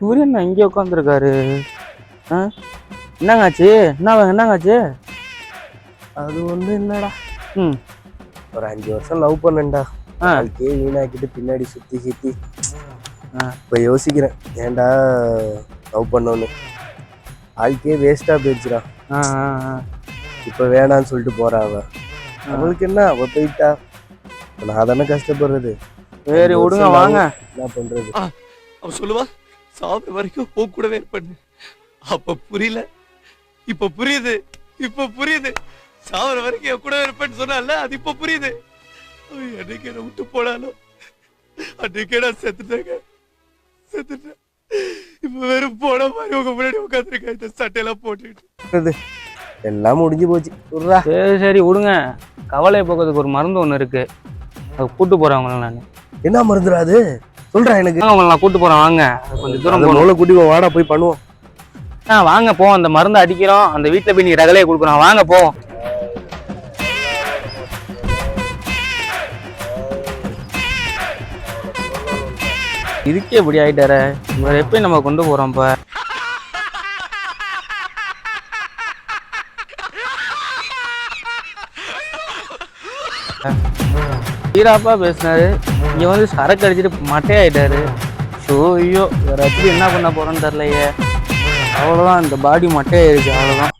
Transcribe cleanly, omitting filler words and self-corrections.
இவரு என்ன இங்கே உட்காந்துருக்காரு? என்னங்காச்சு? என்னங்காச்சு? அது ஒன்றும் இல்லைடா. ம், ஒரு 5 வருஷம் லவ் பண்ணேன்டா. வாழ்க்கையே வீணாக்கிட்டு பின்னாடி சுற்றி இப்போ யோசிக்கிறேன், ஏன்டா லவ் பண்ணோன்னு. வாழ்க்கையே வேஸ்ட்டாக போயிடுச்சுடா. இப்போ வேணான்னு சொல்லிட்டு போறா அவ. அவளுக்கு என்ன, அவ போயிட்டா, நான் தானே கஷ்டப்படுறது. சரி விடுங்க, வாங்க. என்ன பண்றது? அவன் சொல்லுவா, சாப்பிட வரைக்கும் போ கூடவே இருப்பேன்னு. அப்ப புரியல, இப்ப புரியுது. சாவர வரைக்கும் என் கூட இருப்பேன்னு சொன்னால, அது இப்ப புரியுது. என்னைக்கு என்ன விட்டு போனாலும் அன்னைக்கே நான் செத்துட்டேன். இப்ப வெறும் போன மாதிரி உங்க முன்னாடி உட்காந்துருக்கேன், இந்த சட்டையெல்லாம் போட்டுக்கிட்டு. எல்லாம் முடிஞ்சு போச்சு. சரி விடுங்க. கவலை போக்குறதுக்கு ஒரு மருந்து ஒன்று இருக்கு, அது கூட்டு போறேன் உங்களை. நான் என்ன மருந்துடா அது? சொல்றேன் எனக்கு. உங்களை நான் கூட்டு போறேன், வாங்க. கொஞ்சம் தூரம் மூளை கூட்டி வாடா, போய் பண்ணுவோம். வாங்க போவோம். அந்த மருந்து அடிக்கிறோம், அந்த வீட்டுல போய் நீ ரகலையை கொடுக்குறோம். வாங்க போவோம். இதுக்கே இப்படி ஆயிட்டார, இவரை எப்பயும் நம்ம கொண்டு போறோம். இப்ப வீராப்பா பேசினாரு, இங்க வந்து சரக்கு அடிச்சுட்டு மட்டையாயிட்டாரு. ஐயோ, வேற எப்படி என்ன பண்ண போறோன்னு தெரியலையே. அவ்வளவுதான், இந்த பாடி மட்டையாயிருச்சு, அவ்வளவுதான்.